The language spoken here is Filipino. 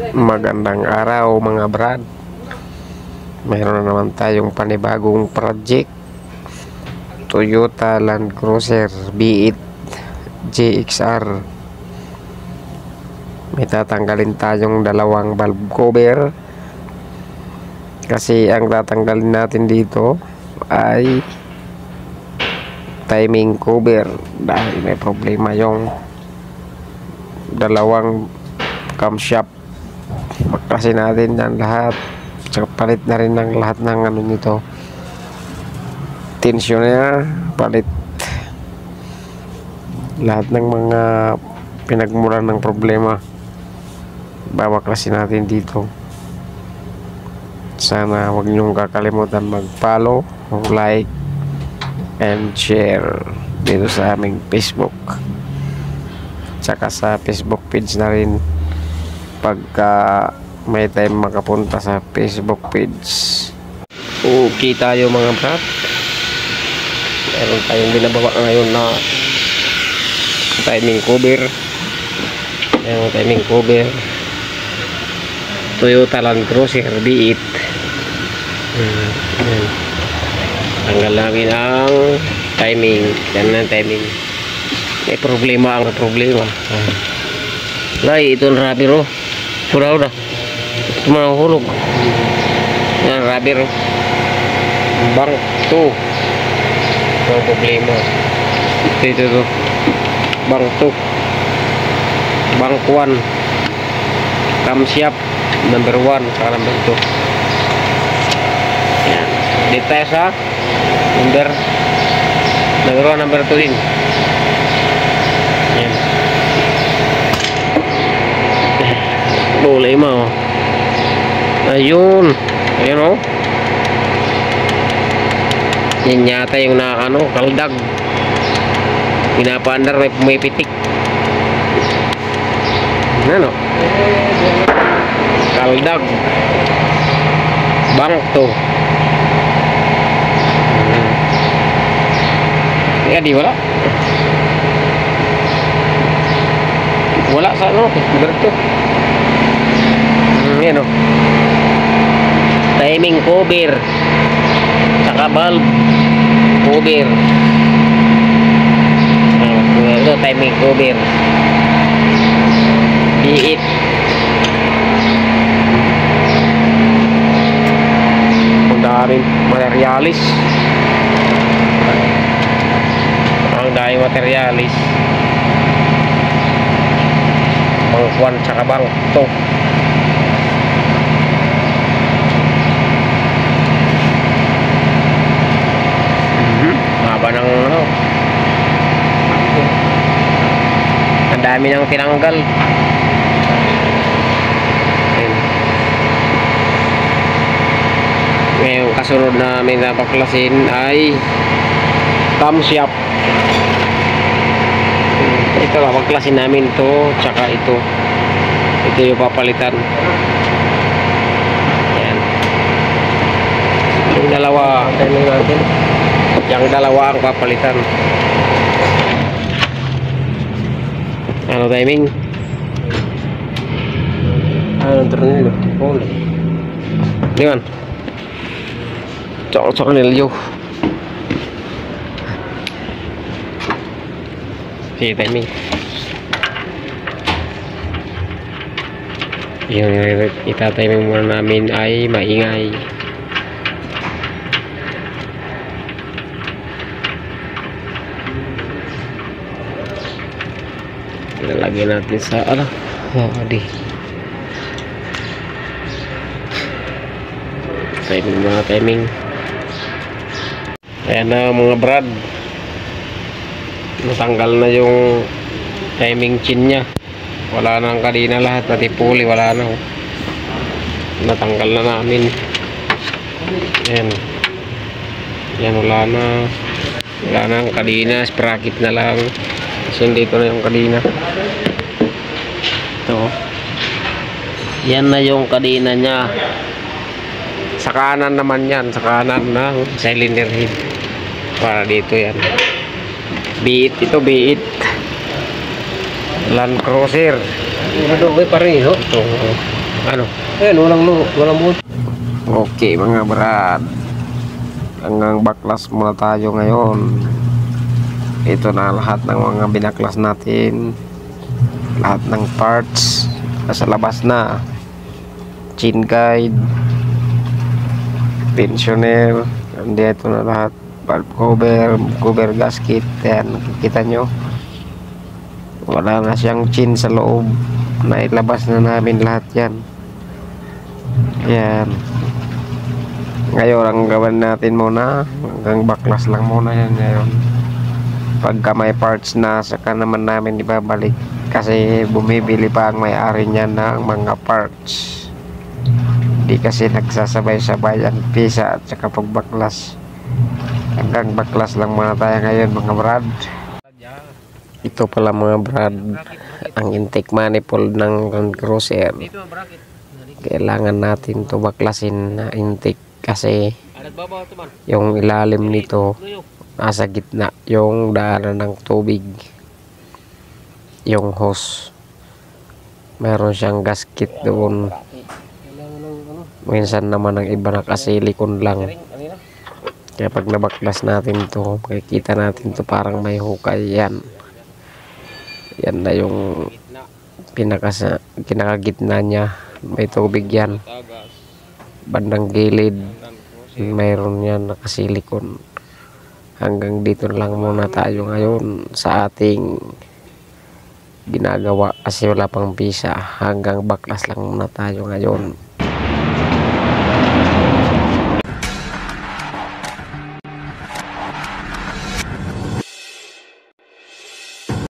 Magandang araw mga brad. Mayroon na naman tayong panibagong project, Toyota Land Cruiser V8 GXR. May tatanggalin tayong dalawang valve cover kasi ang tatanggalin natin dito ay timing cover dahil may problema yung dalawang camshaft. Baklasin natin yan lahat, tsaka palit na rin ng lahat ng ano nito, tensyon niya, palit lahat ng mga pinagmulan ng problema. Babaklasin natin dito. Sana huwag niyong kakalimutan mag-follow, like and share dito sa aming Facebook, tsaka sa Facebook page na rin pagka may time makapunta sa Facebook page. Okay tayo mga brad, meron tayong binababa ngayon na timing cover. Yung timing cover Toyota Land Cruiser V8. Tanggal namin ang timing. Yan ang timing. May problema ang problema. Lai, ito ang rubber. Udah. Ito mga hulog. Yan, rubber. Bang 2. Ito ang problema. Ito. Bang 2. Bang 1. Camshaft number 1 saka number 2. Yan. Detail sa number 1, number 2 din. Yan. Boleh mau. Ayun. Ayun oh. Yan yata yung kaldag. Pinapandar may pitik. Ano? Kaldag. Bangto. Ya di wala. Wala sa berarti. Yan o, timing cover saka valve cover. Ito timing cover V8. Ang materialis, ang dahil materialis, bangkuan saka bangto. Haba ng ang dami nang tinanggal. Ngayon kasunod namin na baklasin ay camshaft. Ito lang baklasin namin to, tsaka ito yung papalitan. Yan. Yung dalawa timing natin. Yang dalawa ang papalitan. Ano timing? Ano tornilyo? Boleh. Diyan. Cok tornilyo. Si timing. Yung itatiming muna namin ay maingay. Lagyan natin sa di timing, mga timing. Ayan na mga brad, natanggal na yung timing chin nya. Wala na ang kadina, lahat pati puli wala na. Natanggal na namin. Yan wala na ang kadina, sprocket na lang. Kasi dito na yung kadina. Ito. Yan na yung kadina nya. Sa kanan naman yan. Sa kanan na cylinder head. Para dito yan. V8 ito, V8. Land Cruiser. Ano pareho? Ito. Ano? Ayan, walang buhos. Okay mga brad, hanggang baklas muna tayo ngayon. Ito na lahat ng mga binaklas natin, lahat ng parts nasa labas na. Chain guide, tensioner, andito na lahat. Valve cover gasket. Yan, nakikita nyo, wala na siyang chain sa loob. Nailabas na namin lahat yan. Yan. Ngayon ang gawin natin muna, hanggang baklas lang muna yan ngayon. Pagka may parts na, saka naman namin ibabalik, kasi bumibili pa ang may-ari niyan ng mga parts. Hindi kasi nagsasabay-sabay ang pisa at saka pagbaklas. Hanggang baklas lang muna tayo ngayon mga brad. Ito pala mga brad, ang intake manifold ng Land Cruiser. Kailangan natin to baklasin na intake kasi yung ilalim nito nasa gitna yung daanan ng tubig. Yung hose, meron siyang gasket doon. Minsan naman ang iba nakasilikon lang. Kaya pag nabaklas natin to, makikita natin to parang may hukay. Yan na yung pinakagitna niya, may tubig yan. Bandang gilid mayroon yan nakasilikon. Hanggang dito lang muna tayo ngayon sa ating ginagawa kasi wala pang visa. Hanggang baklas lang muna tayo ngayon.